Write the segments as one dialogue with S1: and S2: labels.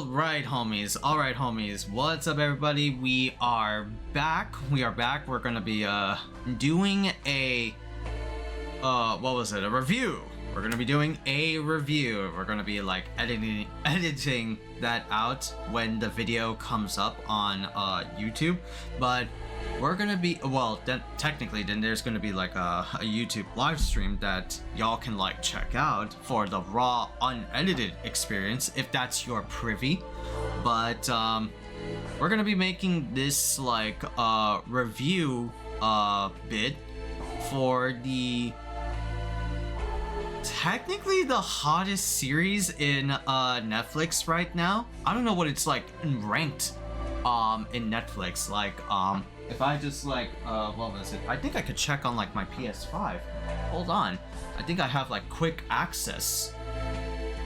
S1: Alright homies, what's up everybody? We are back. We're gonna be doing a a review. We're gonna be doing a review. We're gonna be like editing that out when the video comes up on YouTube, but we're gonna be, well, then technically then there's gonna be like a YouTube live stream that y'all can like check out for the raw unedited experience if that's your privy. But we're gonna be making this like review bit for the technically the hottest series in Netflix right now. I don't know what it's like ranked in Netflix, like if I just like what was it? I think I could check on like my PS5. Hold on, I think I have like quick access.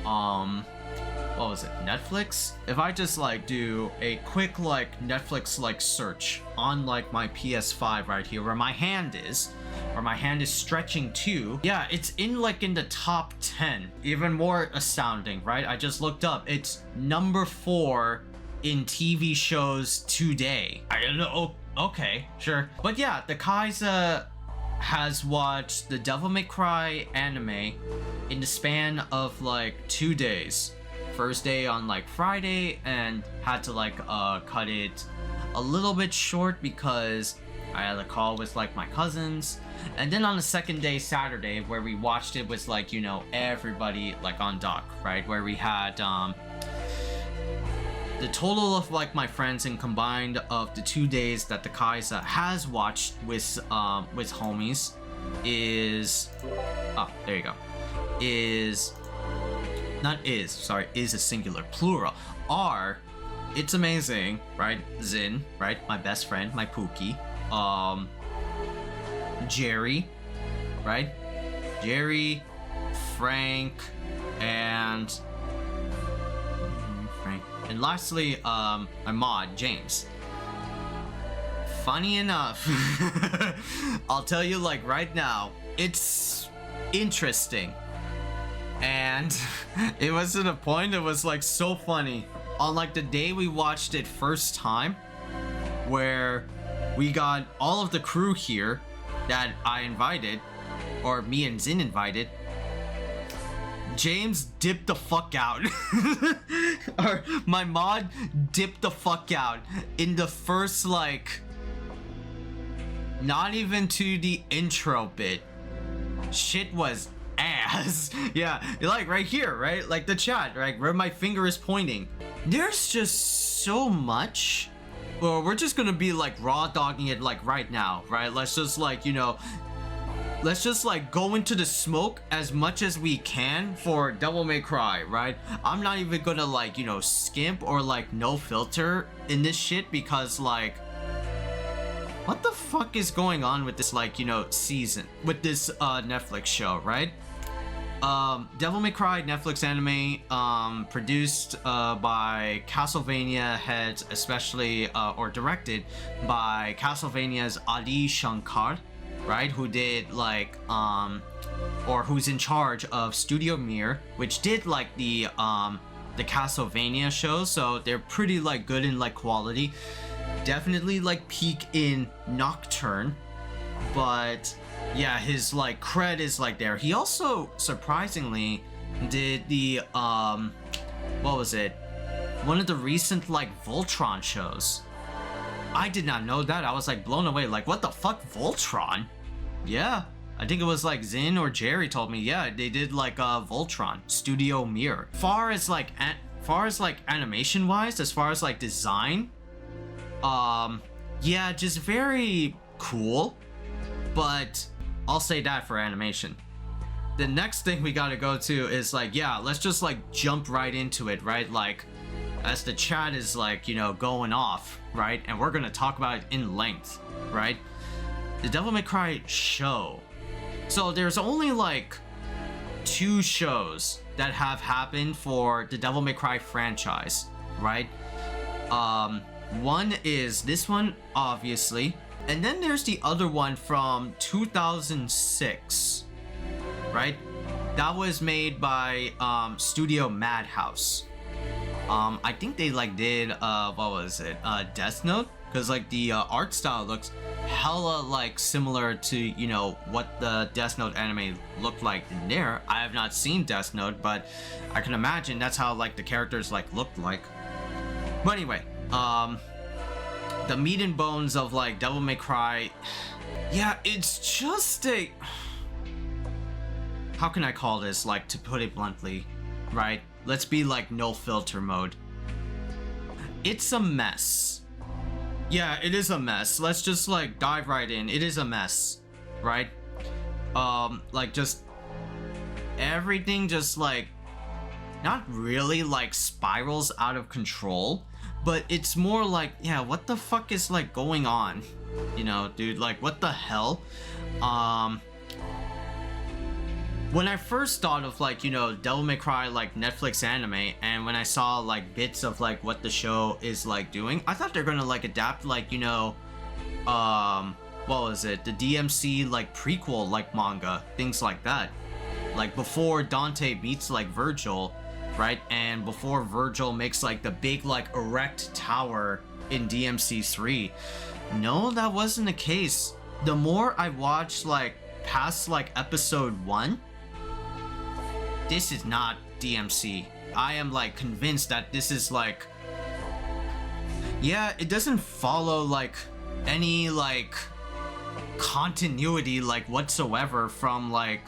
S1: What was it? Netflix? If I just like do a quick like Netflix like search on like my PS5 right here where my hand is stretching to, yeah, it's in like in the top 10. Even more astounding, right? I just looked up, it's number 4 in TV shows today. I don't know. Okay, sure. But yeah, the Khaiza has watched the Devil May Cry anime in the span of like 2 days. First day on like Friday, and had to like cut it a little bit short because I had a call with like my cousins. And then on the second day, Saturday, where we watched it was like, you know, everybody like on dock, right? Where we had the total of like my friends and combined of the 2 days that the Khaiza has watched with homies is, oh, there you go, is a singular, plural, are It's Amazing, right? Zin, right? My best friend, my Pookie. Jerry, right? Jerry, Frank, and lastly, my mod, James. Funny enough, I'll tell you like right now, it's interesting. And it was to the point, it was like so funny. On like the day we watched it first time, where we got all of the crew here that I invited, or me and Zin invited, James dipped the fuck out. Or my mod dipped the fuck out in the first like, not even to the intro bit. Shit was ass. Yeah, like right here, right? Like the chat, right? Where my finger is pointing. There's just so much. Well, we're just gonna be like raw dogging it like right now, right? Let's just like, you know, let's just like go into the smoke as much as we can for Devil May Cry, right? I'm not even gonna like, you know, skimp or like no filter in this shit because like, what the fuck is going on with this like, you know, season, with this Netflix show, right? Devil May Cry Netflix anime, produced by Castlevania heads, especially or directed by Castlevania's Adi Shankar, right? Who did like or who's in charge of Studio Mir, which did like the Castlevania shows, so they're pretty like good in like quality. Definitely like peak in Nocturne, but yeah, his like cred is like there. He also surprisingly did the what was it? One of the recent like Voltron shows. I did not know that. I was like blown away. Like, what the fuck, Voltron? Yeah, I think it was like Zin or Jerry told me. Yeah, they did like Voltron, Studio Mir. Far as like animation wise, as far as like design, yeah, just very cool. But I'll say that for animation. The next thing we gotta go to is like, yeah, let's just like jump right into it, right? Like, as the chat is like, you know, going off, right? And we're gonna talk about it in length, right? The Devil May Cry show. So there's only like 2 shows that have happened for the Devil May Cry franchise, right? One is this one, obviously. And then there's the other one from 2006, right? That was made by Studio Madhouse. I think they like did what was it, Death Note, because like the art style looks hella like similar to, you know, what the Death Note anime looked like in there. I have not seen Death Note, but I can imagine that's how like the characters like looked like. But anyway, the meat and bones of like Devil May Cry, yeah, it's just a, how can I call this, like, to put it bluntly, right? Let's be like no filter mode. It's a mess. Yeah, it is a mess. Let's just like dive right in. It is a mess, right? Like just everything just like not really like spirals out of control, but it's more like, yeah, what the fuck is like going on? You know, dude, like what the hell? When I first thought of like, you know, Devil May Cry like Netflix anime, and when I saw like bits of like what the show is like doing, I thought they're gonna like adapt like, you know, what was it, the DMC like prequel like manga, things like that, like before Dante meets like Virgil, right? And before Virgil makes like the big like erect tower in DMC 3. No, that wasn't the case. The more I watched like past like episode 1, this is not DMC. I am like convinced that this is like, yeah, it doesn't follow like any like continuity like whatsoever from like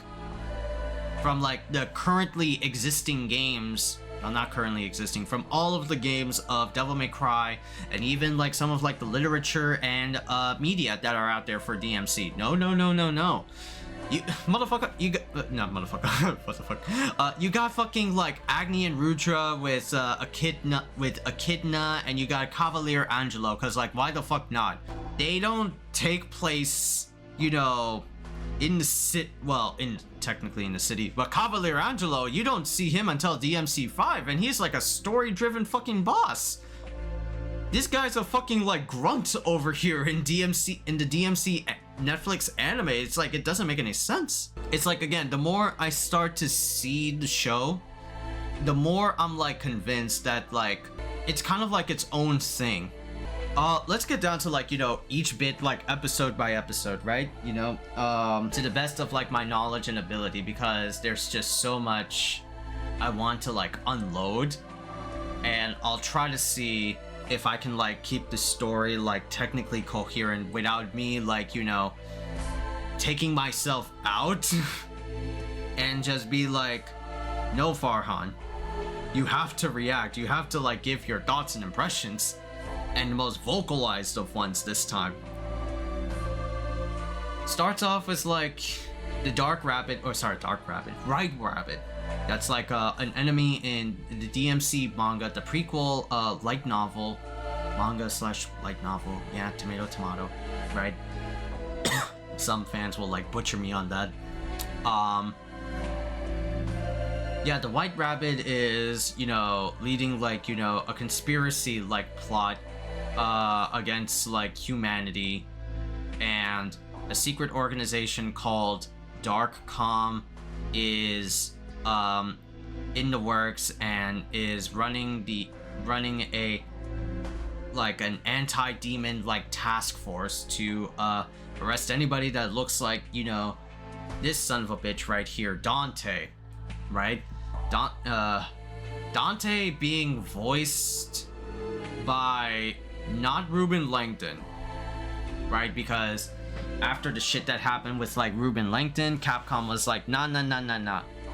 S1: the currently existing games. Well, not currently existing, from all of the games of Devil May Cry, and even like some of like the literature and media that are out there for DMC. No. You motherfucker, you got not motherfucker. What the fuck? You got fucking like Agni and Rudra with Echidna, and you got Cavalier Angelo. Cause like, why the fuck not? They don't take place, you know, in the city. Well, technically in the city, but Cavalier Angelo, you don't see him until DMC 5, and he's like a story-driven fucking boss. This guy's a fucking like grunt over here in the DMC Netflix anime. It's like, it doesn't make any sense. It's like, again, the more I start to see the show, the more I'm like convinced that like it's kind of like its own thing. Let's get down to like, you know, each bit like episode by episode, right? You know, to the best of like my knowledge and ability, because there's just so much I want to like unload, and I'll try to see if I can like keep the story like technically coherent without me like, you know, taking myself out and just be like, no, Farhan, you have to react, you have to like give your thoughts and impressions, and the most vocalized of ones this time. Starts off as like the White Rabbit. That's like an enemy in the DMC manga, the prequel light novel, manga/light novel. Yeah, tomato, right? Some fans will like butcher me on that. Yeah, the White Rabbit is, you know, leading like, you know, a conspiracy like plot against like humanity, and a secret organization called Capcom is in the works and is running a like an anti-demon like task force to arrest anybody that looks like, you know, this son of a bitch right here, Dante, right? Dante being voiced by not Ruben Langdon, right? Because after the shit that happened with like Ruben Langdon, Capcom was like, nah,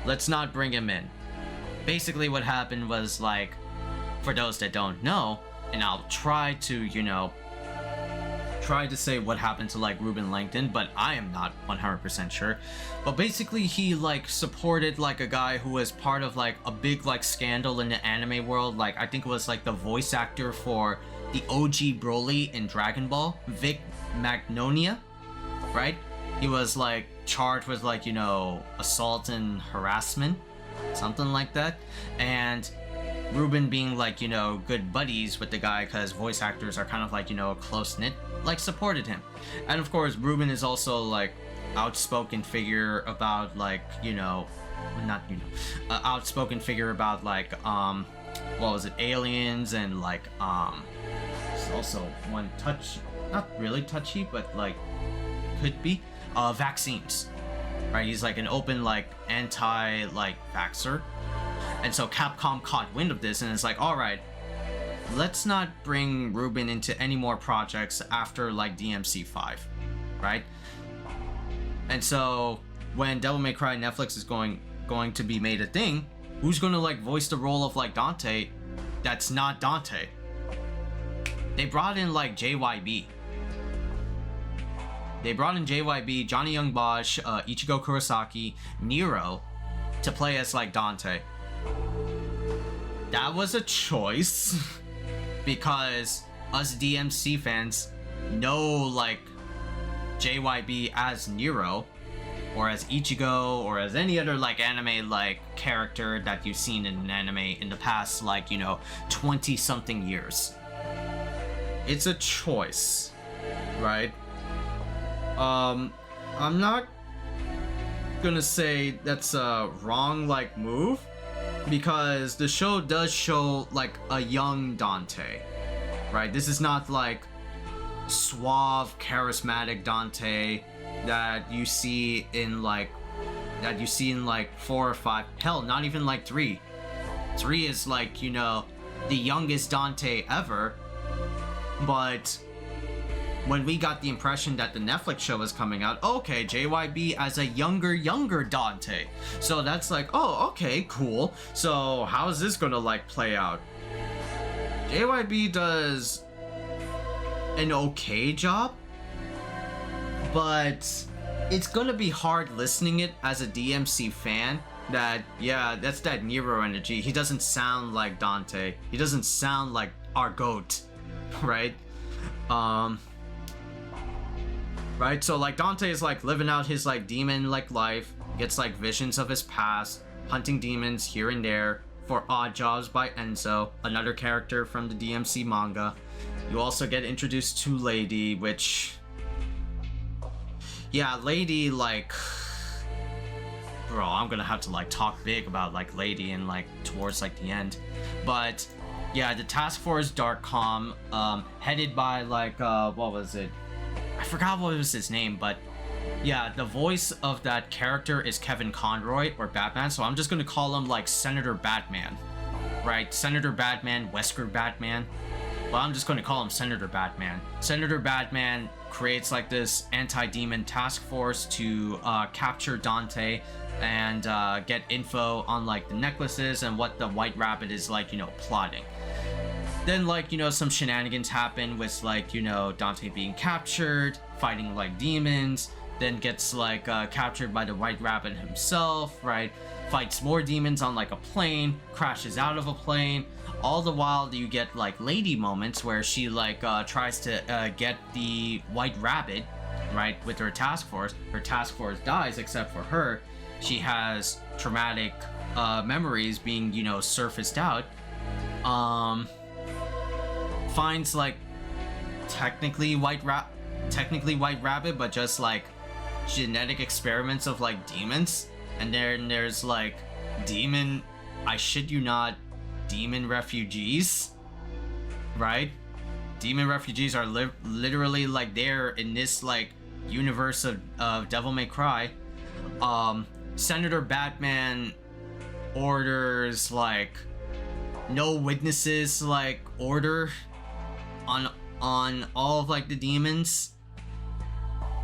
S1: let's not bring him in. Basically what happened was like, for those that don't know, and I'll try to, you know, try to say what happened to like Ruben Langdon, but I am not 100% sure. But basically he like supported like a guy who was part of like a big like scandal in the anime world. Like I think it was like the voice actor for the OG Broly in Dragon Ball, Vic Magnolia, right? He was like charged with like, you know, assault and harassment, something like that. And Ruben, being like, you know, good buddies with the guy, because voice actors are kind of like, you know, close-knit, like supported him. And of course Ruben is also like outspoken figure about like, you know, not, you know, outspoken figure about like what was it, aliens, and like it's also one not really touchy, but like could be vaccines, right? He's like an open like anti like vaxxer, and so Capcom caught wind of this and it's like, all right, let's not bring Ruben into any more projects after like DMC5, right? And so when Devil May Cry Netflix is going to be made a thing, who's gonna like voice the role of like Dante that's not Dante? They brought in like JYB. They brought in JYB, Johnny Young Bosch, Ichigo Kurosaki, Nero to play as like Dante. That was a choice because us DMC fans know like JYB as Nero or as Ichigo or as any other like anime like character that you've seen in an anime in the past like, you know, 20 something years. It's a choice, right? I'm not gonna say that's a wrong like move because the show does show like a young Dante, right? This is not like suave, charismatic Dante that you see in like 4 or 5, hell, not even like 3. 3 is like, you know, the youngest Dante ever. But when we got the impression that the Netflix show was coming out, okay, JYB as a younger Dante. So that's like, oh, okay, cool. So how is this gonna like play out? JYB does an okay job, but it's gonna be hard listening it as a DMC fan that, yeah, that's that Nero energy. He doesn't sound like Dante. He doesn't sound like our GOAT, right? Right, so like Dante is like living out his like demon like life, gets like visions of his past, hunting demons here and there for odd jobs by Enzo, another character from the DMC manga. You also get introduced to Lady, which, yeah, Lady, like, bro, I'm gonna have to like talk big about like Lady and like towards like the end. But yeah, the Task Force Darkcom, headed by like what was it, I forgot what was his name, but yeah, the voice of that character is Kevin Conroy, or Batman, so I'm just gonna call him like Senator Batman, right? Senator Batman, Wesker Batman, but I'm just gonna call him Senator Batman. Senator Batman creates like this anti-demon task force to capture Dante and get info on like the necklaces and what the White Rabbit is like, you know, plotting. Then like, you know, some shenanigans happen with like, you know, Dante being captured, fighting like demons, then gets like captured by the White Rabbit himself, right? Fights more demons on like a plane, crashes out of a plane. All the while you get like Lady moments where she like tries to get the White Rabbit, right, with her task force. Her task force dies except for her. She has traumatic memories being, you know, surfaced out. Finds like technically White Rabbit, but just like genetic experiments of like demons. And then there's like demon, I shit you not, demon refugees, right? Demon refugees are literally like there in this like universe of Devil May Cry. Senator Batman orders like no witnesses like order on all of like the demons.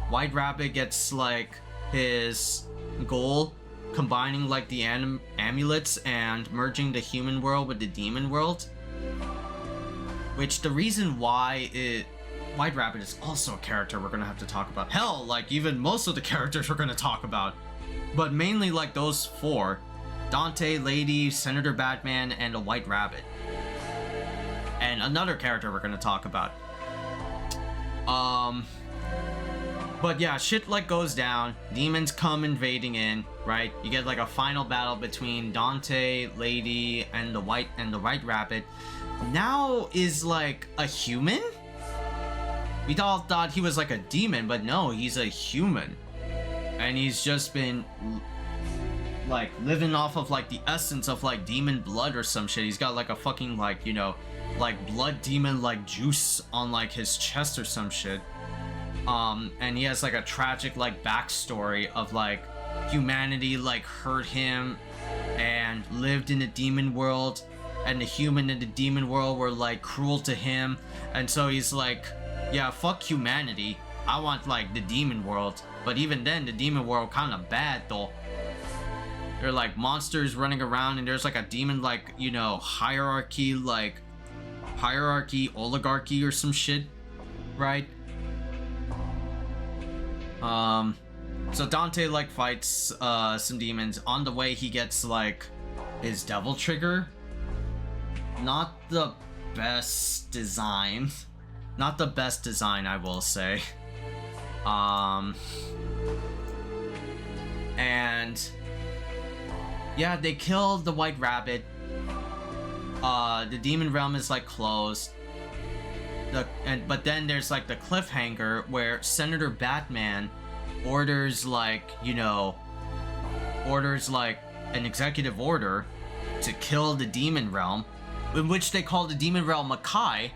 S1: White Rabbit gets like his goal, combining like the amulets and merging the human world with the demon world. Which the reason why White Rabbit is also a character we're gonna have to talk about. Hell, like even most of the characters we're gonna talk about. But mainly like those 4. Dante, Lady, Senator Batman, and a White Rabbit. And another character we're gonna talk about. But yeah, shit like goes down. Demons come invading in, right? You get like a final battle between Dante, Lady, and the White Rabbit. Now is like a human? We all thought he was like a demon, but no, he's a human. And he's just been like living off of like the essence of like demon blood or some shit. He's got like a fucking like, you know, like blood demon like juice on like his chest or some shit. And he has like a tragic like backstory of like humanity like hurt him and lived in the demon world, and the human in the demon world were like cruel to him, and so he's like, yeah, fuck humanity, I want like the demon world. But even then, the demon world kind of bad though. There are like monsters running around, and there's like a demon like, you know, hierarchy oligarchy or some shit, right? So Dante like fights some demons. On the way he gets like his devil trigger. Not the best design. Not the best design, I will say. And yeah, they killed the White Rabbit. The demon realm is like closed. But then there's like the cliffhanger where Senator Batman orders like, you know, an executive order to kill the demon realm, in which they call the demon realm Makai.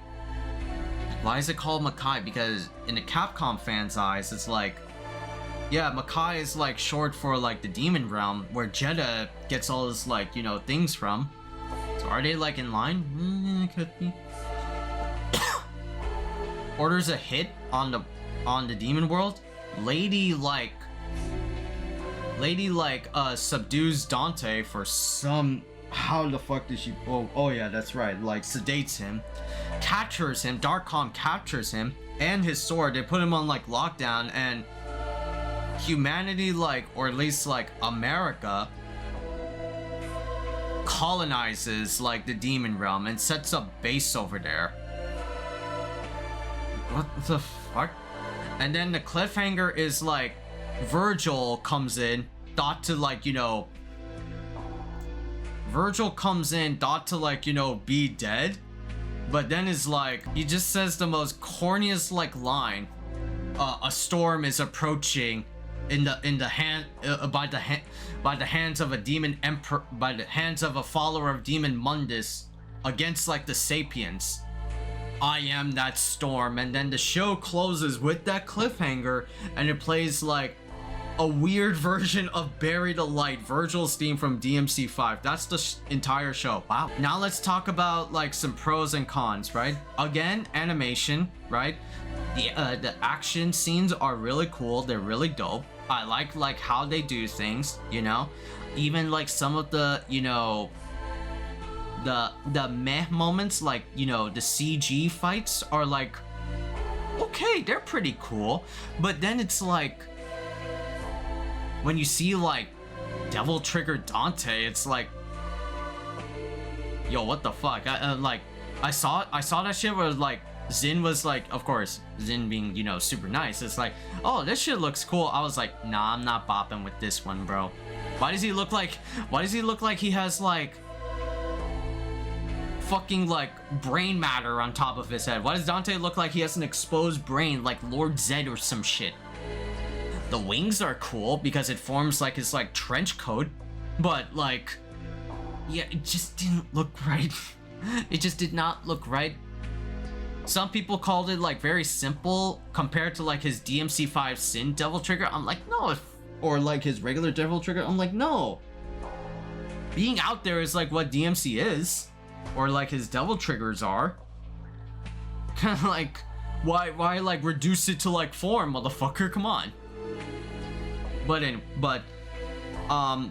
S1: Why is it called Makai? Because in the Capcom fans' eyes, it's like, yeah, Makai is like short for like the demon realm, where Jeddah gets all his like, you know, things from. So are they like in line? Could be. Orders a hit on the demon world. Lady subdues Dante for some. How the fuck did she? Oh yeah, that's right. Like sedates him, captures him. Darkcom captures him and his sword. They put him on like lockdown, and humanity, like, or at least like America, colonizes like the demon realm and sets up base over there. What the fuck? And then the cliffhanger is like Virgil comes in, thought to like, you know, be dead, but then is like, he just says the most corniest like line. A storm is approaching by the hands of a demon emperor, by the hands of a follower of demon Mundus, against like the Sapiens. I am that storm. And then the show closes with that cliffhanger, and it plays like a weird version of Bury the Light, Virgil's theme from DMC5. That's the entire show. Wow. Now let's talk about like some pros and cons, right? Again, animation, right? The action scenes are really cool. They're really dope. I like how they do things, you know? Even like some of the, you know, the meh moments, like, you know, the CG fights are like, okay, they're pretty cool. But then it's like, when you see like Devil Trigger Dante, it's like, yo, what the fuck? I saw that shit where like Zin was like, of course, Zin being, you know, super nice. It's like, oh, this shit looks cool. I was like, nah, I'm not bopping with this one, bro. Why does he look like he has like fucking like brain matter on top of his head? Why does Dante look like he has an exposed brain like Lord Zed or some shit? The wings are cool because it forms like his like trench coat, but like, yeah, it just didn't look right. It just did not look right. Some people called it like very simple compared to like his DMC5 Sin Devil Trigger. I'm like, no. Or like his regular Devil Trigger. I'm like, no. Being out there is like what DMC is, or like his Devil Triggers are. Kind of like, why like reduce it to like form, motherfucker? Come on. But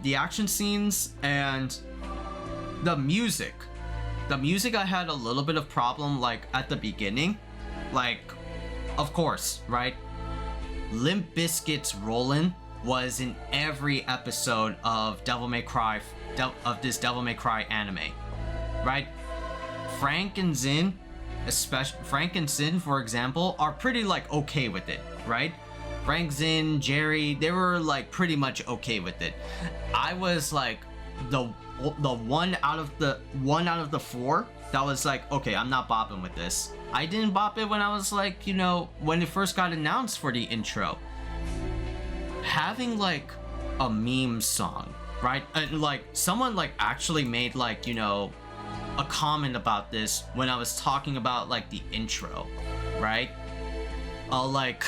S1: the action scenes and the music I had a little bit of problem like at the beginning. Like, of course, right? Limp Bizkit's Rollin' was in every episode of Devil May Cry, of this Devil May Cry anime, right? Frank and Zin, for example, are pretty like okay with it, right? Frank, Zin, Jerry, they were like pretty much okay with it. I was like the one out of the four that was like, okay, I'm not bopping with this. I didn't bop it when I was like, you know, when it first got announced for the intro. Having like a meme song right? And like someone like actually made like, you know, a comment about this when I was talking about like the intro, right? Like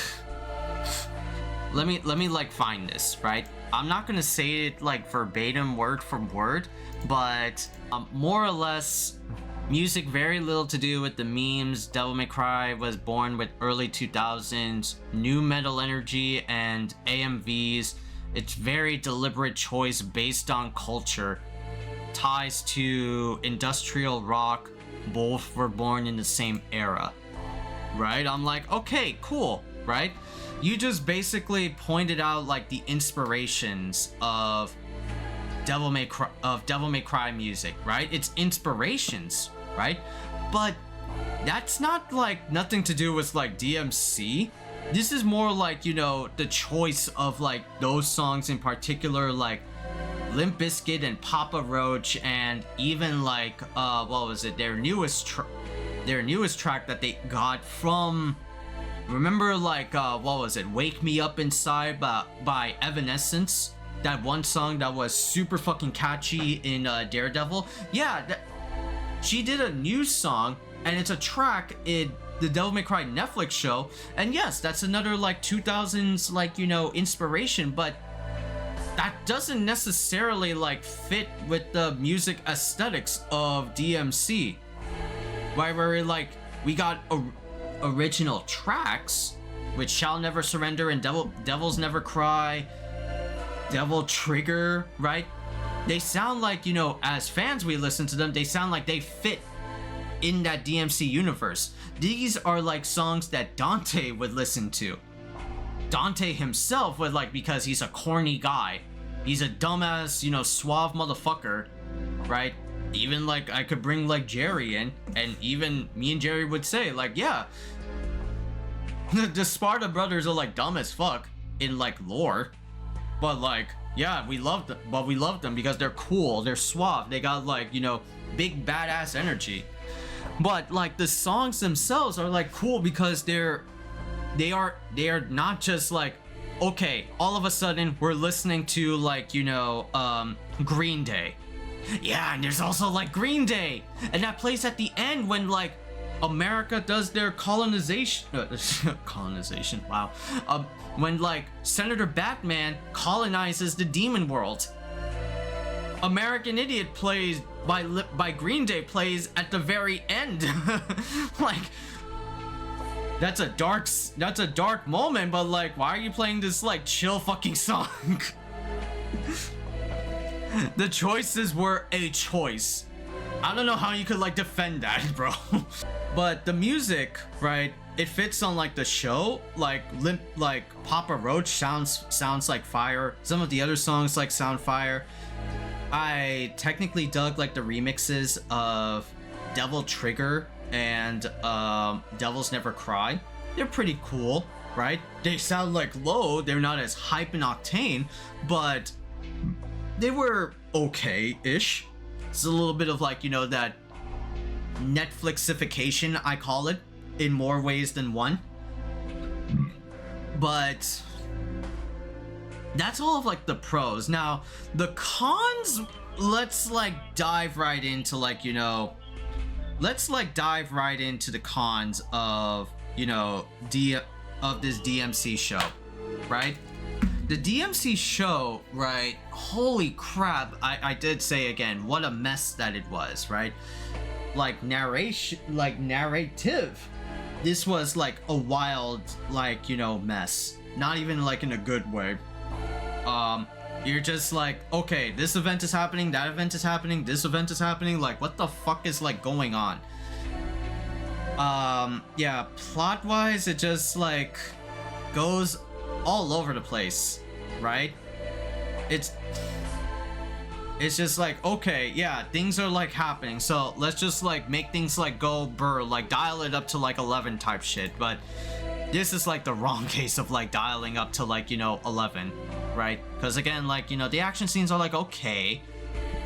S1: let me like find this, right? I'm not gonna say it like verbatim word for word, but more or less music very little to do with the memes. Devil May Cry was born with early 2000s new metal energy and AMVs. It's very deliberate choice based on culture, ties to industrial rock. Both were born in the same era, right? I'm like, okay, cool, right? You just basically pointed out like the inspirations of Devil May Cry music, right? It's inspirations, right? But that's not like nothing to do with like DMC. This is more like, you know, the choice of like those songs in particular, like Limp Bizkit and Papa Roach, and even like what was it, their newest track that they got from, remember like what was it, Wake Me Up Inside by Evanescence, that one song that was super fucking catchy in Daredevil. Yeah, she did a new song and it's a track in the Devil May Cry Netflix show, and yes, that's another like 2000s like, you know, inspiration, but that doesn't necessarily like fit with the music aesthetics of DMC, right? Where like we got original tracks with Shall Never Surrender and Devils Never Cry, Devil Trigger, right? They sound like, you know, as fans we listen to them, they sound like they fit in that DMC universe. These are like songs that Dante would listen to. Dante himself would like, because he's a corny guy. He's a dumbass, you know, suave motherfucker, right? Even like I could bring like Jerry in, and even me and Jerry would say like, yeah, the Sparta brothers are like dumb as fuck in like lore, but like, yeah, we love them. But we love them because they're cool, they're suave, they got like, you know, big badass energy. But like the songs themselves are like cool because they are not just like, okay, all of a sudden we're listening to like, you know, Green Day. Yeah, and there's also like Green Day, and that plays at the end when like America does their colonization. Wow. When like Senator Batman colonizes the demon world. American Idiot plays by Green Day plays at the very end. Like, that's a dark moment, but like, why are you playing this like chill fucking song? The choices were a choice. I don't know how you could like defend that, bro. But the music, right, it fits on like the show. Like Papa Roach sounds like fire. Some of the other songs like sound fire. I technically dug like the remixes of Devil Trigger and Devils Never Cry. They're pretty cool, right? They sound like low, they're not as hype and octane, but they were okay-ish. It's a little bit of like, you know, that Netflixification, I call it, in more ways than one. But that's all of like the pros. Now the cons, let's like dive right into like, you know, let's like dive right into the cons of, you know, of this DMC show, right? The DMC show, right? Holy crap, I did say again, what a mess that it was, right? Like narrative, this was like a wild, like, you know, mess. Not even like in a good way. You're just like, okay, this event is happening, that event is happening, this event is happening, like what the fuck is like going on? Yeah, plot wise it just like goes all over the place, right? It's just like, okay, yeah, things are like happening, so let's just like make things like go burr, like dial it up to like 11 type shit. But this is like the wrong case of like dialing up to like, you know, 11, right? Because again, like, you know, the action scenes are like okay,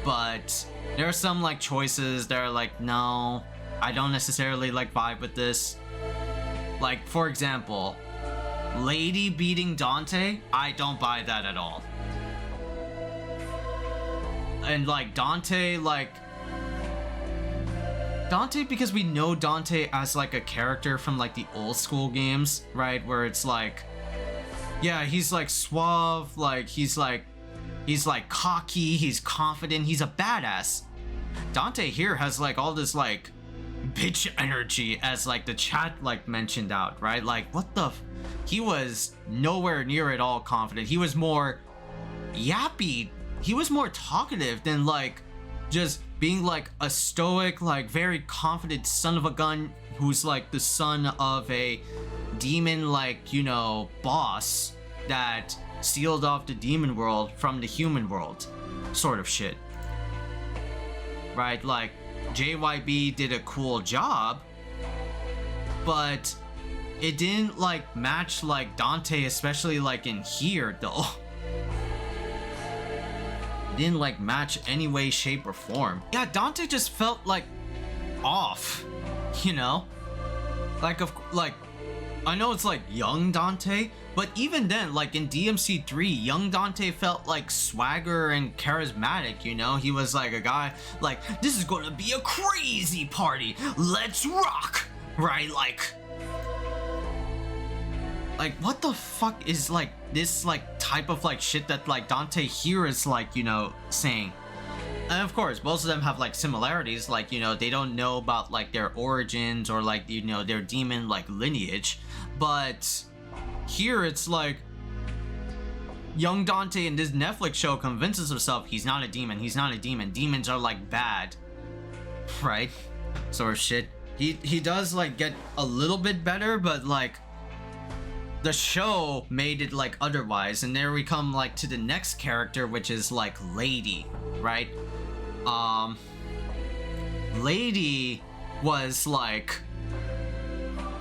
S1: but there are some like choices that are like, no, I don't necessarily like vibe with this. Like, for example, Lady beating Dante, I don't buy that at all. and like Dante, like Dante, because we know Dante as like a character from like the old school games, right? Where it's like, yeah, he's like suave, like he's like cocky, he's confident, he's a badass. Dante here has like all this like bitch energy, as like the chat like mentioned out, right? Like what the he was nowhere near at all confident. He was more yappy, he was more talkative than like just being like a stoic, like very confident son of a gun who's like the son of a demon, like, you know, boss that sealed off the demon world from the human world sort of shit, right? Like JYB did a cool job, but it didn't like match like Dante, especially like in here though. It didn't like match any way, shape, or form. Yeah, Dante just felt like off, you know? Like I know it's like young Dante, but even then, like in DMC 3, young Dante felt like swagger and charismatic, you know? He was like a guy, like, this is gonna be a crazy party, let's rock, right? Like what the fuck is like this like type of like shit that like Dante here is like, you know, saying? And of course, most of them have like similarities, like, you know, they don't know about like their origins or like, you know, their demon like lineage. But here it's like young Dante in this Netflix show convinces himself he's not a demon, he's not a demon, demons are like bad, right? Sort of shit. He does like get a little bit better, but like the show made it like otherwise. And there we come like to the next character, which is like Lady, right? Lady was like,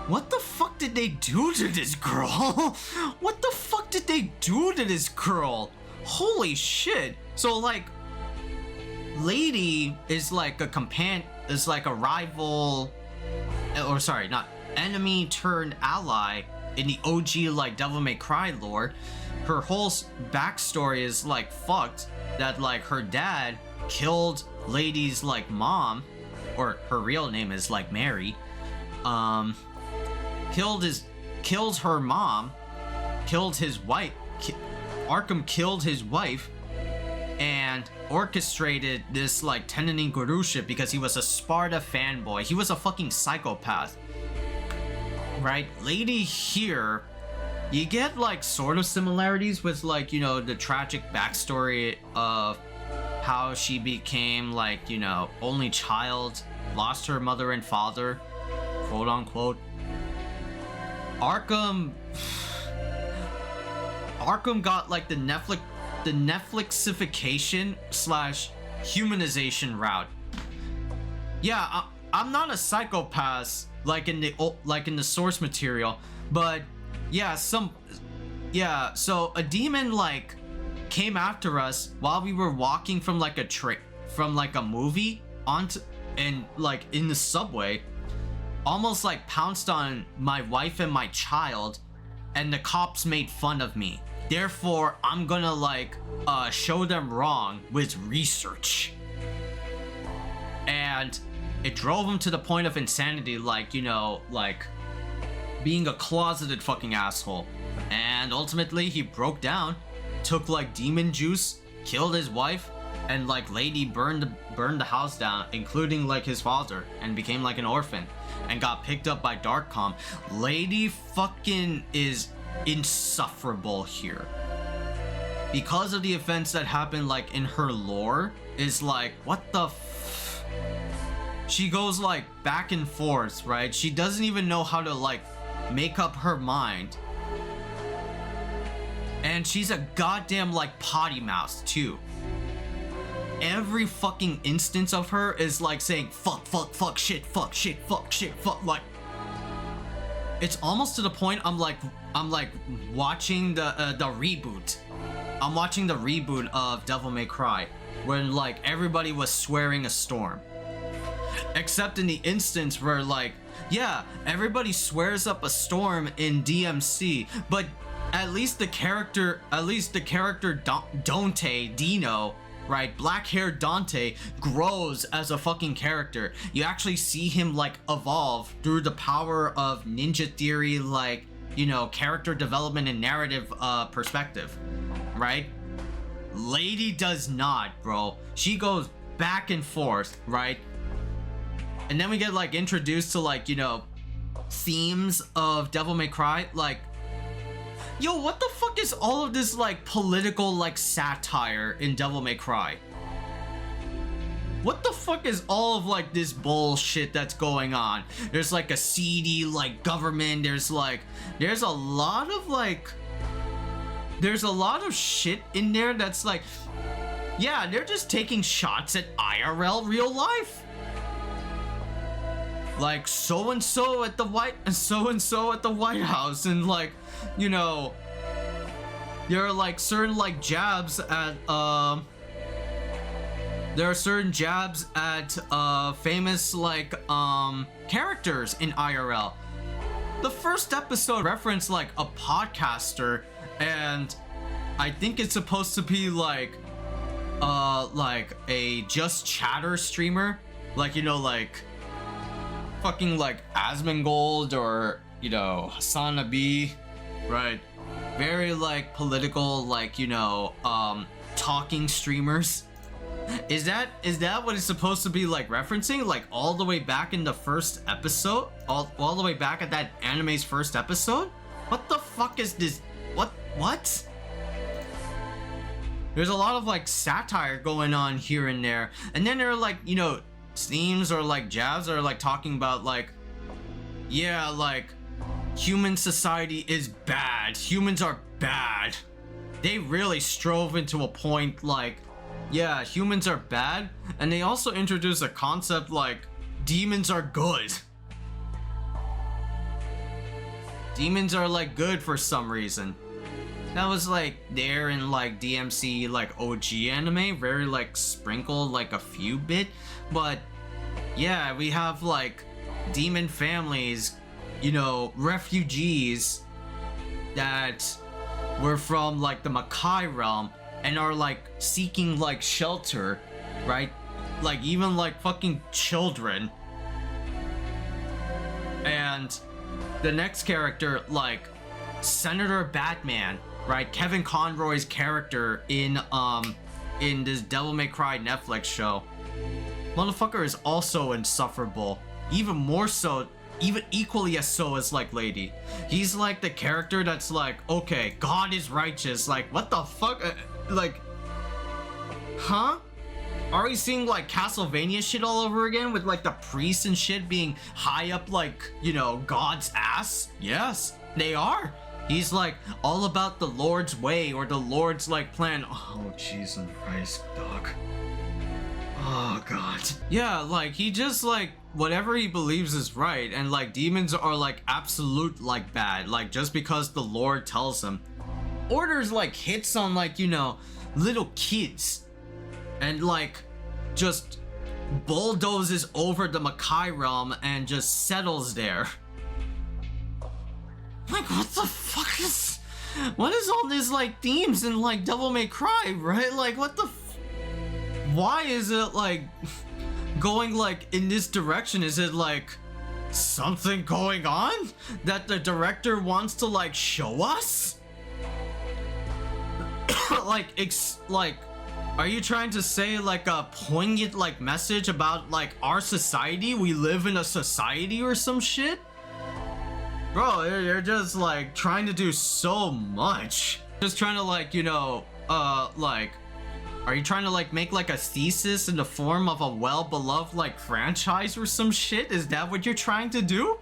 S1: what the fuck did they do to this girl? What the fuck did they do to this girl? Holy shit. So like Lady is like a companion, is like a rival, or sorry, not enemy turned ally in the OG like Devil May Cry lore. Her whole backstory is like fucked, that like her dad killed Lady's like mom, or her real name is like Mary, killed her mom, killed his wife, Arkham killed his wife, and orchestrated this like Tenenin Guru shit because he was a Sparta fanboy. He was a fucking psychopath, right? Lady here, you get like sort of similarities with like, you know, the tragic backstory of how she became like, you know, only child, lost her mother and father, quote unquote. Arkham got like the Netflixification slash humanization route. Yeah, I'm not a psychopath like in the source material, but yeah, so a demon like came after us while we were walking from like a movie onto, and like in the subway, almost like pounced on my wife and my child, and the cops made fun of me. Therefore, I'm gonna like show them wrong with research. And it drove him to the point of insanity, like, you know, like being a closeted fucking asshole. And ultimately he broke down, took like demon juice, killed his wife, and like Lady burned the house down, including like his father, and became like an orphan and got picked up by Darkcom. Lady fucking is insufferable here because of the events that happened like in her lore. Is like, what the she goes like back and forth, right? She doesn't even know how to like make up her mind, and she's a goddamn like potty mouse too. Every fucking instance of her is like saying fuck, fuck, shit, fuck, shit, fuck, shit, fuck. Like, it's almost to the point I'm like watching the reboot. I'm watching the reboot of Devil May Cry, when like everybody was swearing a storm, except in the instance where like, yeah, everybody swears up a storm in DMC, but at least the character Dante Dino right? Black hair Dante grows as a fucking character. You actually see him like evolve through the power of ninja theory, like, you know, character development and narrative perspective, right? Lady does not, bro. She goes back and forth, right? And then we get like introduced to like, you know, themes of Devil May Cry. Like, yo, what the fuck is all of this like political like satire in Devil May Cry? What the fuck is all of like this bullshit that's going on? There's like a seedy like government. There's a lot of shit in there that's like, yeah, they're just taking shots at IRL real life. Like so and so at the White House, and like, you know, there are like certain like jabs at famous like characters in IRL. The first episode referenced like a podcaster, and I think it's supposed to be like a Just Chatter streamer, like, you know, like fucking like Asmongold or, you know, Hasanabi, right? Very like political, like, you know, talking streamers. Is that what it's supposed to be like referencing? Like all the way back in the first episode? All the way back at that anime's first episode? What the fuck is this? What? There's a lot of like satire going on here and there. And then there are like, you know, themes or like jabs are like talking about like, yeah, like human society is bad. Humans are bad. They really strove into a point like, yeah, humans are bad. And they also introduce a concept like demons are good. Demons are like good for some reason. That was like there in like DMC like OG anime, very like sprinkled like a few bit, but yeah, we have like demon families, you know, refugees that were from like the Makai realm and are like seeking like shelter, right? Like even like fucking children. And the next character, like Senator Batman, right? Kevin Conroy's character in this Devil May Cry Netflix show. Motherfucker is also insufferable. Even more so, even equally as so as like Lady. He's like the character that's like, okay, God is righteous. Like, what the fuck? Like, huh? Are we seeing like Castlevania shit all over again with like the priests and shit being high up like, you know, God's ass? Yes, they are. He's like all about the Lord's way or the Lord's like plan. Oh, Jesus Christ, dog. Oh, God. Yeah, like he just like whatever he believes is right, and like demons are like absolute like bad, like just because the Lord tells him. Orders like hits on like, you know, little kids and like just bulldozes over the Makai realm and just settles there. Like, what the fuck is... What is all these, like, themes in, like, Devil May Cry, right? Like, what the... Why is it, like, going, like, in this direction? Is it, like, something going on that the director wants to, like, show us? like, are you trying to say, like, a poignant, like, message about, like, our society? We live in a society or some shit? Bro, you're just like trying to do so much. Just trying to like, you know, like, are you trying to like make like a thesis in the form of a well-beloved like franchise or some shit? Is that what you're trying to do?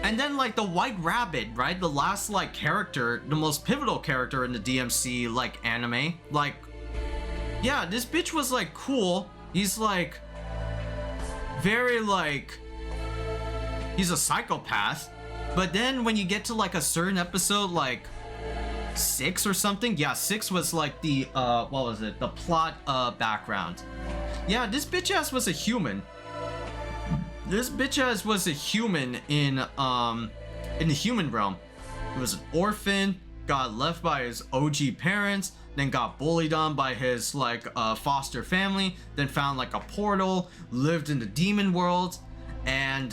S1: And then like the White Rabbit, right? The last like character, the most pivotal character in the DMC like anime. Like, yeah, this bitch was like cool. He's like very like, he's a psychopath, but then when you get to like a certain episode, like 6 or something, yeah, 6 was like the what was it, the plot background. Yeah, this bitch ass was a human. This bitch ass was a human in the human realm. He was an orphan, got left by his OG parents, then got bullied on by his like foster family, then found like a portal, lived in the demon world, and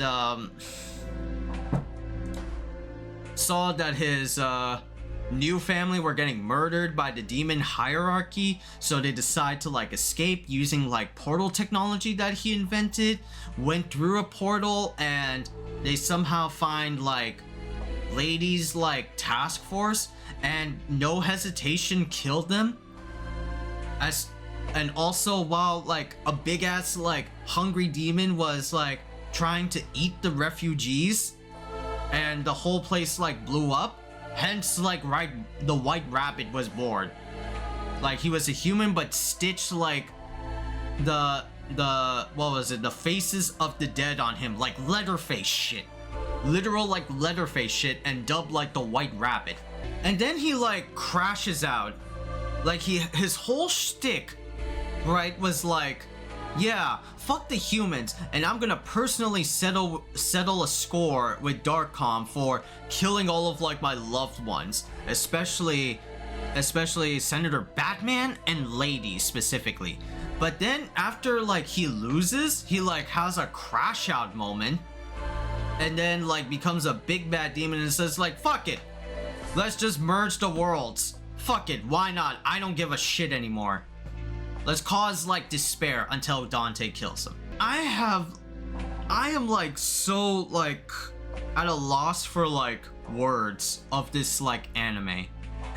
S1: saw that his new family were getting murdered by the demon hierarchy, so they decide to like escape using like portal technology that he invented, went through a portal, and they somehow find like ladies like task force, and no hesitation killed them. And also while like a big ass like hungry demon was like trying to eat the refugees, and the whole place like blew up. Hence, like, the White Rabbit was born. Like, he was a human, but stitched like the what was it? The faces of the dead on him, like Leatherface shit, literal like Leatherface shit, and dubbed like the White Rabbit. And then he like crashes out. Like his whole shtick, right, was like, yeah, fuck the humans, and I'm gonna personally settle a score with Darkcom for killing all of like my loved ones, especially Senator Batman and Lady specifically. But then after like he loses, he like has a crash out moment, and then like becomes a big bad demon and says like, fuck it, let's just merge the worlds. Fuck it, why not? I don't give a shit anymore. Let's cause like despair until Dante kills him. I am like so like at a loss for like words of this like anime.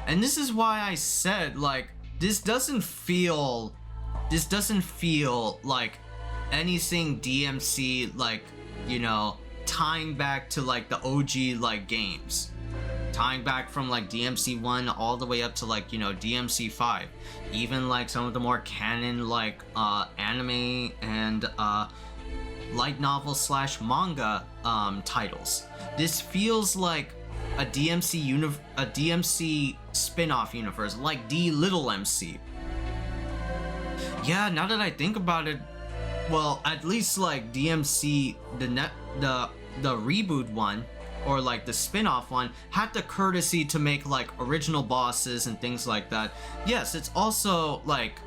S1: And this is why I said like this doesn't feel like anything DMC, like, you know, tying back to like the OG like games. Tying back from like DMC 1 all the way up to like, you know, DMC 5. Even like some of the more canon like anime and light novel / manga titles. This feels like a DMC spin-off universe, like D Little MC. Yeah, now that I think about it, well, at least like DMC the reboot one, or like the spin-off one, had the courtesy to make like original bosses and things like that. Yes, it's also like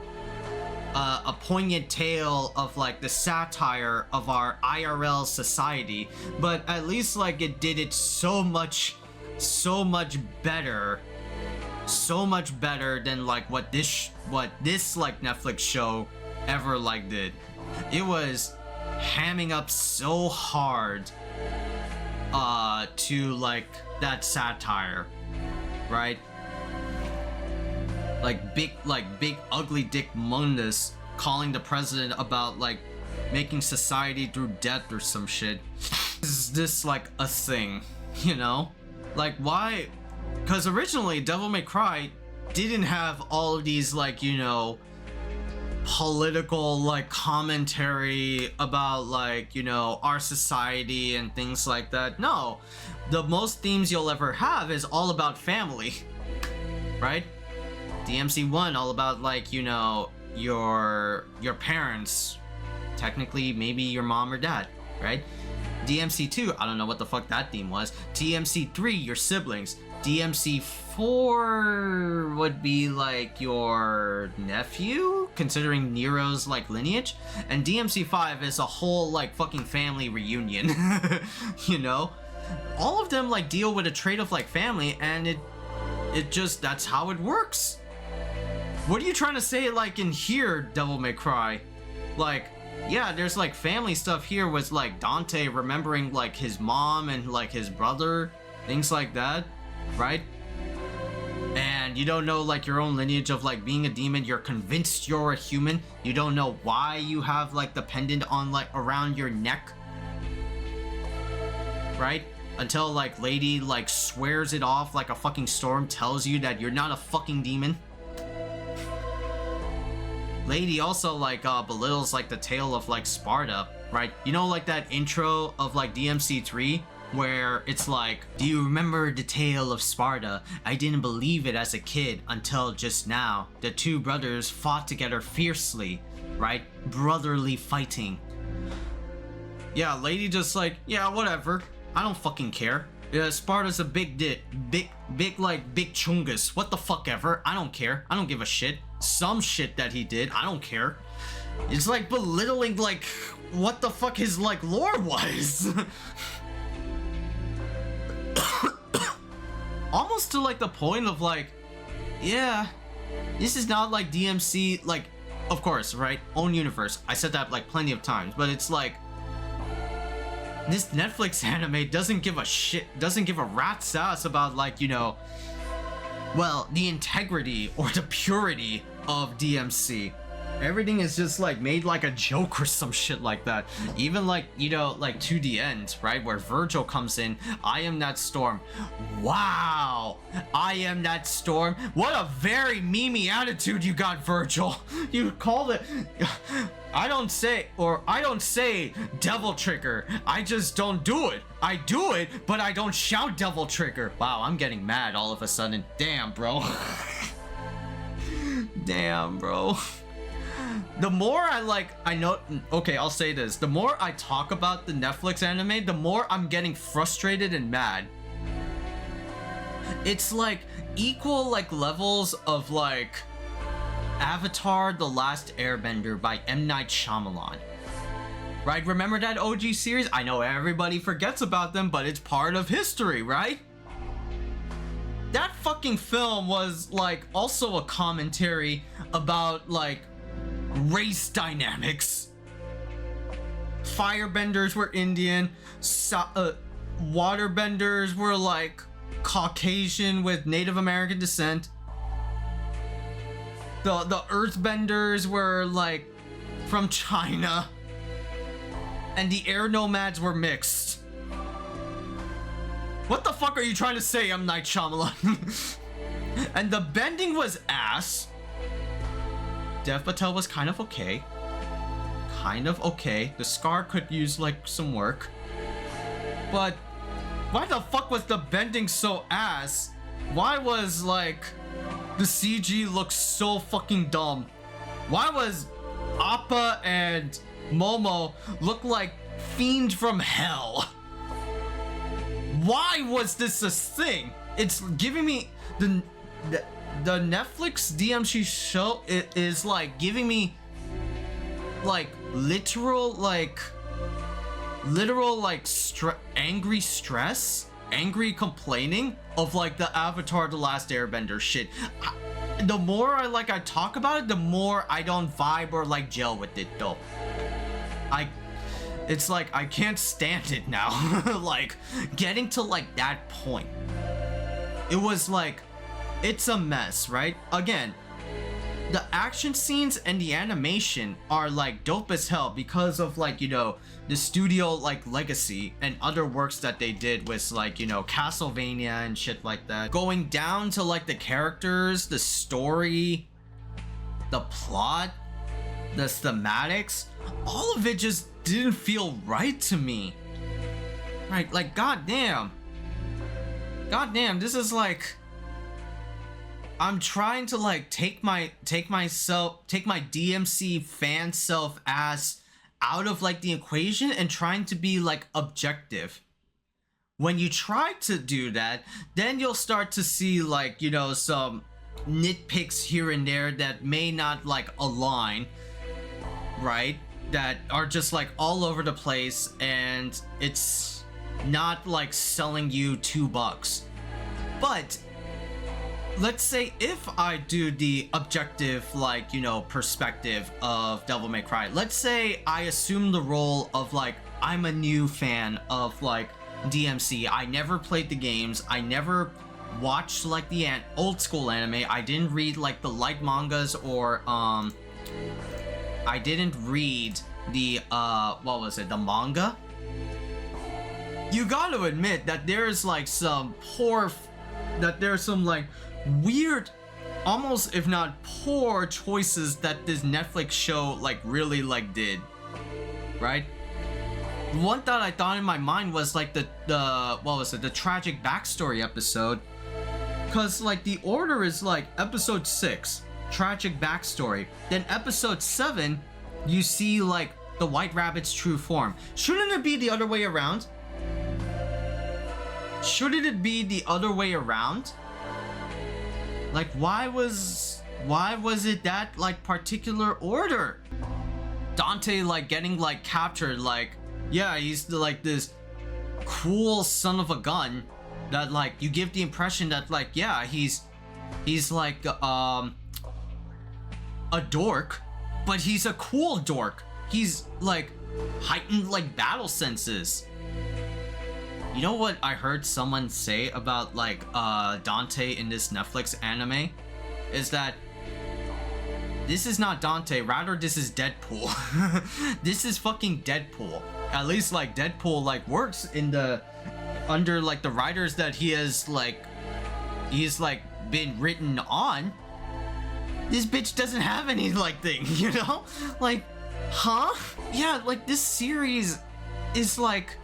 S1: a poignant tale of like the satire of our IRL society, but at least like it did it so much better than like what this like Netflix show ever like did. It was hamming up so hard to like that satire, right? Like big ugly dick Mundus calling the president about like making society through death or some shit. Is this like a thing, you know? Like why? Because originally Devil May Cry didn't have all of these like, you know, political like commentary about like, you know, our society and things like that. No, the most themes you'll ever have is all about family, right? DMC 1 all about like, you know, your parents, technically maybe your mom or dad, right? DMC 2, I don't know what the fuck that theme was. DMC 3, your siblings. DMC 4 would be like your nephew, considering Nero's like lineage, and DMC 5 is a whole like fucking family reunion. You know, all of them like deal with a trait of like family, and it just, that's how it works. What are you trying to say like in here, Devil May Cry? Like, yeah, there's like family stuff here with like Dante remembering like his mom and like his brother, things like that, right? And you don't know like your own lineage of like being a demon. You're convinced you're a human. You don't know why you have like the pendant on like around your neck, right? Until like Lady like swears it off like a fucking storm, tells you that you're not a fucking demon. Lady also like belittles like the tale of like Sparta, right? You know, like that intro of like DMC 3 where it's like, do you remember the tale of Sparta? I didn't believe it as a kid until just now. The two brothers fought together fiercely, right? Brotherly fighting. Yeah, Lady just like, yeah, whatever. I don't fucking care. Yeah, Sparta's a big big chungus. What the fuck ever. I don't care. I don't give a shit. Some shit that he did, I don't care. It's like belittling like what the fuck his like lore was. Almost to like the point of like, yeah, this is not like DMC, like, of course, right? Own universe. I said that like plenty of times, but it's like, this Netflix anime doesn't give a shit, doesn't give a rat's ass about like, you know, well, the integrity or the purity of DMC. Everything is just like made like a joke or some shit like that. Even like, you know, like to the end, right? Where Virgil comes in, I am that storm. Wow, I am that storm. What a very memey attitude you got, Virgil. You called it, I don't say devil trigger. I just don't do it. I do it, but I don't shout devil trigger. Wow, I'm getting mad all of a sudden. Damn, bro. Damn, bro. The more I know, okay, I'll say this. The more I talk about the Netflix anime, the more I'm getting frustrated and mad. It's like equal like levels of like Avatar: The Last Airbender by M. Night Shyamalan. Right? Remember that OG series? I know everybody forgets about them, but it's part of history, right? That fucking film was like also a commentary about like race dynamics. Firebenders were Indian, waterbenders were like Caucasian with Native American descent. The earthbenders were like from China, and the air nomads were mixed. What the fuck are you trying to say, M. Night Shyamalan? And the bending was ass. Dev Patel was kind of okay. The Scar could use like some work. But why the fuck was the bending so ass? Why was like the CG look so fucking dumb? Why was Appa and Momo look like fiends from hell? Why was this a thing? It's giving me the Netflix DMC show is like giving me like literal angry stress, angry complaining of like the Avatar: The Last Airbender shit. The more I talk about it, the more I don't vibe or like gel with it though. It's like I can't stand it now. Like getting to like that point, it was like, it's a mess, right? Again, the action scenes and the animation are like dope as hell because of like, you know, the studio like legacy and other works that they did with like, you know, Castlevania and shit like that. Going down to like the characters, the story, the plot, the thematics, all of it just didn't feel right to me. Right? Like, goddamn, this is like, I'm trying to like take my DMC fan self ass out of like the equation and trying to be like objective. When you try to do that, then you'll start to see like, you know, some nitpicks here and there that may not like align, right? That are just like all over the place, and it's not like selling you $2. But let's say if I do the objective, like, you know, perspective of Devil May Cry, let's say I assume the role of like, I'm a new fan of like DMC. I never played the games. I never watched like the old school anime. I didn't read like the light mangas, or I didn't read the what was it, the manga. You gotta admit that there's like some there's some like weird, almost if not poor choices that this Netflix show like really like did, right? One that I thought in my mind was like the what was it, the tragic backstory episode, because like the order is like episode 6 tragic backstory, then episode 7 you see like the White Rabbit's true form. Shouldn't it be the other way around? Shouldn't it be the other way around? Like, why was it that, like, particular order? Dante, like, getting, like, captured, like, yeah, he's, like, this cool son of a gun that, like, you give the impression that, like, yeah, he's like, a dork, but he's a cool dork. He's, like, heightened, like, battle senses. You know what I heard someone say about, like, Dante in this Netflix anime? Is that this is not Dante, rather this is Deadpool. This is fucking Deadpool. At least, like, Deadpool, like, works in the under, like, the writers that he's like been written on. This bitch doesn't have any, like, thing, you know? Like, huh? Yeah, like, this series is, like,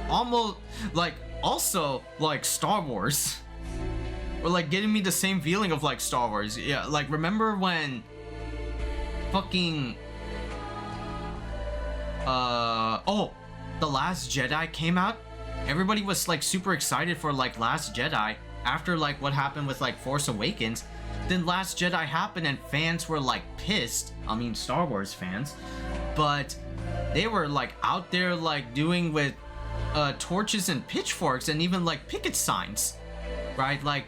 S1: almost, like, also, like, Star Wars. Or, like, getting me the same feeling of, like, Star Wars. Yeah, like, remember when fucking The Last Jedi came out? Everybody was, like, super excited for, like, Last Jedi after, like, what happened with, like, Force Awakens. Then Last Jedi happened and fans were, like, pissed. I mean, Star Wars fans. But they were, like, out there, like, doing with torches and pitchforks and even, like, picket signs. Right? Like,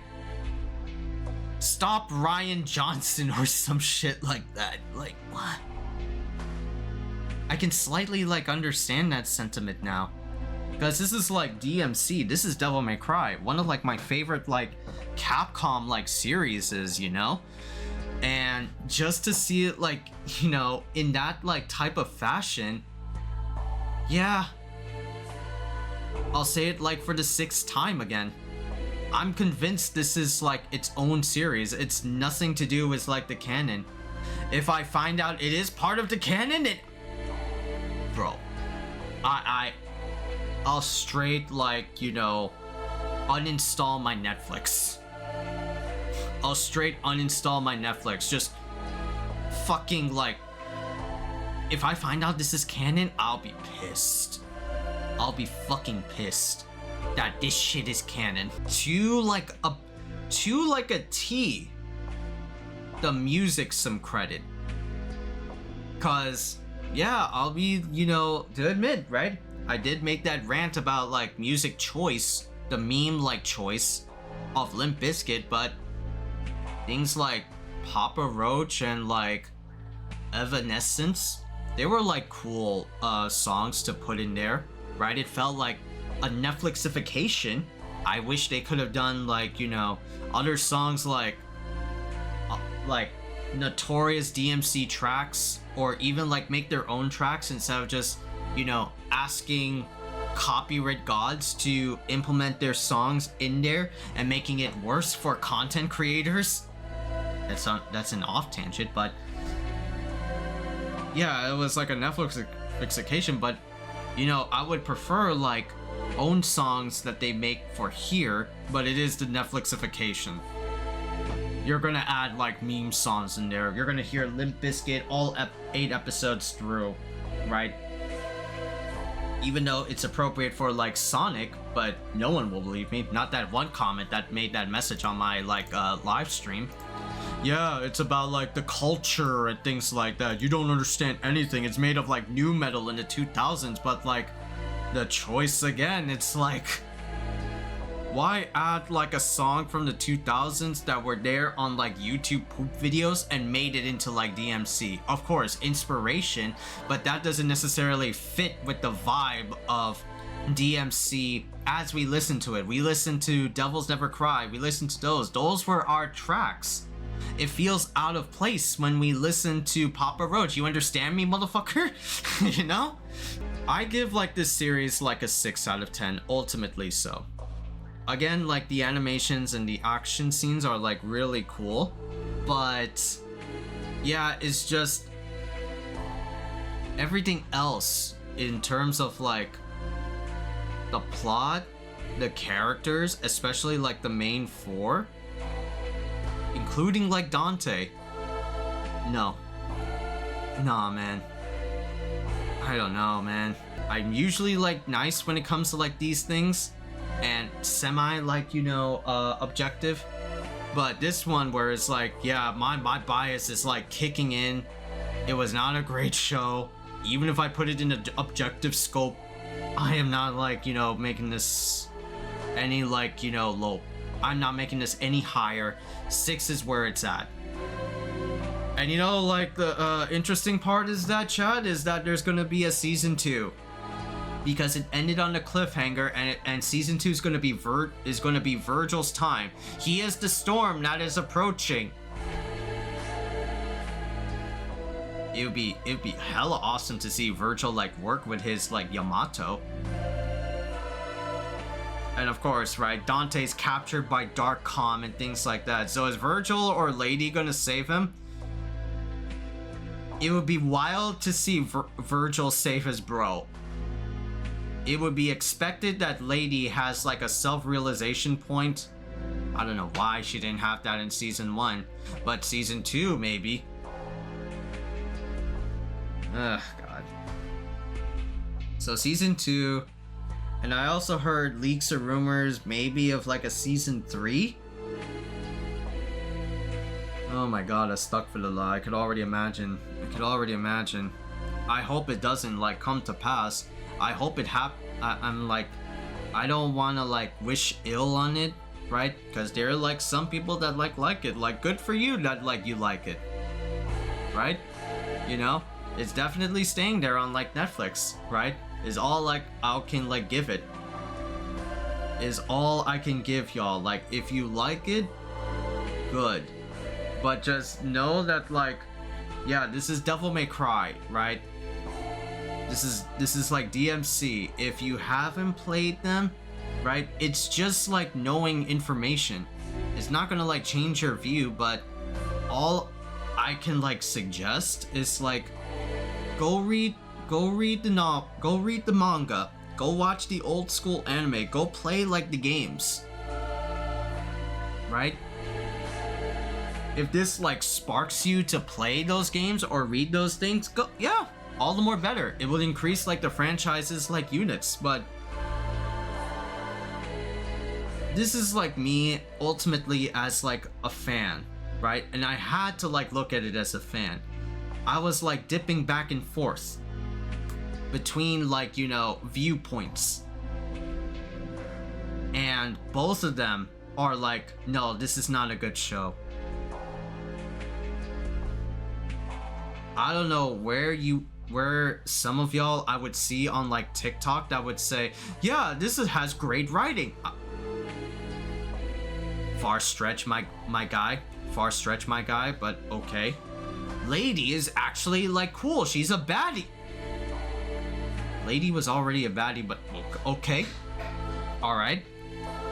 S1: stop Ryan Johnson or some shit like that. Like, what? I can slightly, like, understand that sentiment now. Because this is, like, DMC. This is Devil May Cry. One of, like, my favorite, like, Capcom, like, series is, you know? And just to see it, like, you know, in that, like, type of fashion, yeah. I'll say it, like, for the 6th time again. I'm convinced this is, like, its own series. It's nothing to do with, like, the canon. If I find out it is part of the canon, bro, I'll straight, like, you know, uninstall my Netflix. I'll straight uninstall my Netflix. Just fucking, like, if I find out this is canon, I'll be pissed. I'll be fucking pissed that this shit is canon. To like a T, the music some credit. Cause yeah, I'll be, you know, to admit, right? I did make that rant about, like, music choice, the meme, like, choice of Limp Bizkit, but things like Papa Roach and, like, Evanescence, they were, like, cool songs to put in there, right? It felt like a Netflixification. I wish they could have done, like, you know, other songs like notorious DMC tracks, or even, like, make their own tracks instead of just, you know, asking copyright gods to implement their songs in there and making it worse for content creators. That's an off tangent, but yeah, it was like a Netflixification, but, you know, I would prefer, like, own songs that they make for here, but it is the Netflixification. You're gonna add, like, meme songs in there. You're gonna hear Limp Bizkit all 8 episodes through, right? Even though it's appropriate for, like, Sonic, but no one will believe me. Not that one comment that made that message on my, like, live stream. Yeah, it's about, like, the culture and things like that. You don't understand anything. It's made of, like, new metal in the 2000s, but, like, the choice again, it's like, why add, like, a song from the 2000s that were there on, like, YouTube poop videos and made it into, like, DMC? Of course, inspiration, but that doesn't necessarily fit with the vibe of DMC as we listen to it. We listen to Devils Never Cry, we listen to those. Those were our tracks. It feels out of place when we listen to Papa Roach. You understand me, motherfucker? You know? I give, like, this series, like, a 6 out of 10, ultimately so. Again, like, the animations and the action scenes are, like, really cool, but yeah, it's just everything else in terms of, like, the plot, the characters, especially, like, the main 4, including, like, Dante. No. Nah, man. I don't know, man. I'm usually, like, nice when it comes to, like, these things, and semi like, you know, objective. But this one where it's like, yeah, my bias is like kicking in. It was not a great show. Even if I put it in an objective scope, I am not like, you know, making this any like, you know, low. I'm not making this any higher. 6 is where it's at. And you know, like the interesting part is that, Chad, is that there's gonna be a season 2. Because it ended on a cliffhanger, and season 2 is gonna be Virgil's time. He is the storm that is approaching. It'd be hella awesome to see Virgil like work with his like Yamato. And of course, right, Dante's captured by Dark Calm and things like that. So is Virgil or Lady gonna save him? It would be wild to see Virgil save his bro. It would be expected that Lady has like a self-realization point. I don't know why she didn't have that in season 1, but season 2 maybe. Ugh, God. So season 2, and I also heard leaks or rumors maybe of like a season 3. Oh my God, I stuck for the lie. I could already imagine. I hope it doesn't like come to pass. I hope it I'm like, I don't want to like wish ill on it, right? Because there are like some people that like it. Like, good for you that like you like it, right? You know, it's definitely staying there on like Netflix, right? Is all like I can like give it. Is all I can give y'all. Like, if you like it, good. But just know that like, yeah, this is Devil May Cry, right? This is like DMC. If you haven't played them, right, it's just like knowing information. It's not gonna like change your view, but all I can like suggest is like go read the manga, go watch the old school anime, go play like the games, right? If this like sparks you to play those games or read those things, go, yeah, all the more better. It will increase like the franchise's like units. But this is like me ultimately as like a fan, right? And I had to like look at it as a fan. I was like dipping back and forth between like, you know, viewpoints, and both of them are like, no, this is not a good show. I don't know where some of y'all I would see on like TikTok that would say, yeah, has great writing. Far stretch my guy, but okay. Lady is actually like cool. She's a baddie. Lady was already a baddie, but okay. All right.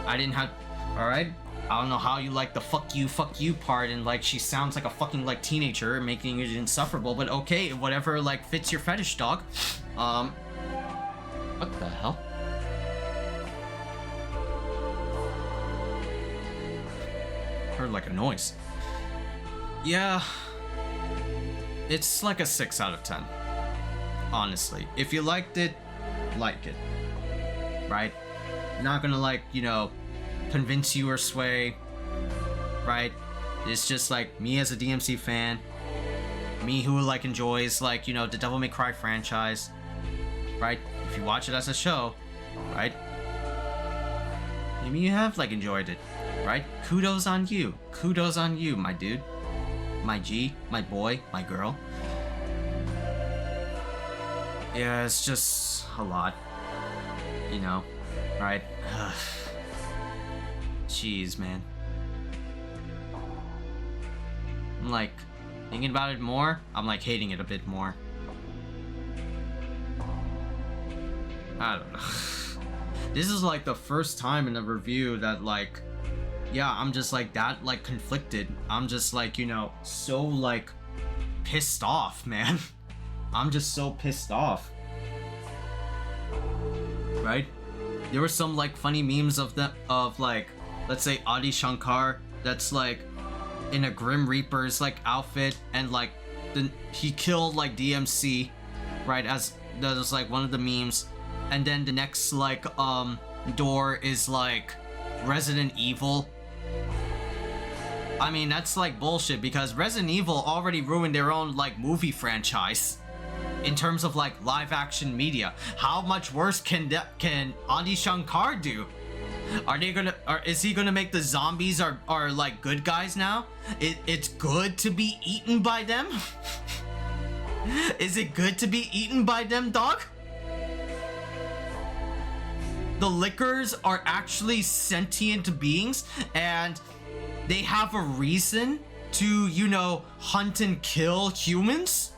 S1: All right. I don't know how you like the fuck you part, and like she sounds like a fucking like teenager, making it insufferable, but okay, whatever like fits your fetish, dog. What the hell? Heard like a noise. Yeah. It's like a 6 out of 10. Honestly. If you liked it, like it. Right? Not gonna like, you know, convince you or sway, right? It's just like me as a DMC fan, me who like enjoys like, you know, the Devil May Cry franchise, right? If you watch it as a show, right? Maybe you have like enjoyed it, right? Kudos on you, my dude, my G, my boy, my girl. Yeah, it's just a lot, you know, right? Jeez, man. I'm like thinking about it more. I'm like hating it a bit more. I don't know. This is like the first time in a review that like, yeah, I'm just like that, like conflicted. I'm just like, you know, so like pissed off, man. I'm just so pissed off. Right? There were some like funny memes of like, let's say Adi Shankar that's like in a Grim Reaper's like outfit, and like he killed like DMC, right? As that was like one of the memes, and then the next like door is like Resident Evil. I mean, that's like bullshit because Resident Evil already ruined their own like movie franchise in terms of like live action media. How much worse can Adi Shankar do? Are they gonna, is he gonna make the zombies are like good guys now? It's good to be eaten by them? Is it good to be eaten by them, dog? The lickers are actually sentient beings and they have a reason to, you know, hunt and kill humans?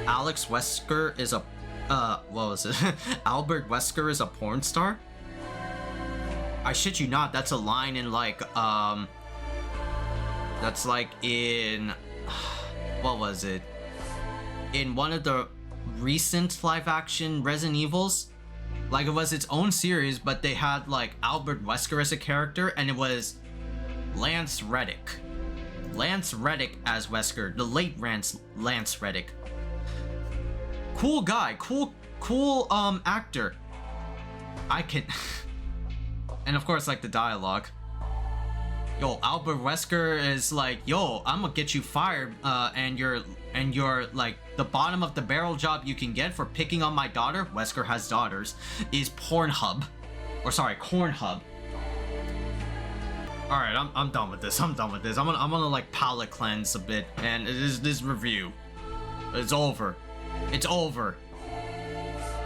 S1: Alex Wesker is a, what was it? Albert Wesker is a porn star? I shit you not, that's a line in like, that's like in, what was it? In one of the recent live action Resident Evils. Like it was its own series, but they had like Albert Wesker as a character and it was Lance Reddick. Lance Reddick as Wesker, the late Lance Reddick. Cool guy, cool actor. I can and of course like the dialogue. Yo, Albert Wesker is like, yo, I'm gonna get you fired, and you're like the bottom of the barrel job you can get for picking on my daughter. Wesker has daughters. Is Pornhub, or sorry, Cornhub. All right, I'm done with this. I'm gonna like palate cleanse a bit, and this review. It's over. It's over.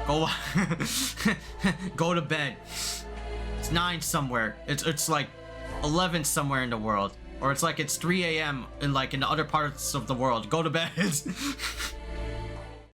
S1: Go go to bed. It's 9 somewhere. It's like 11 somewhere in the world, or it's like it's 3 a.m. in like in the other parts of the world. Go to bed.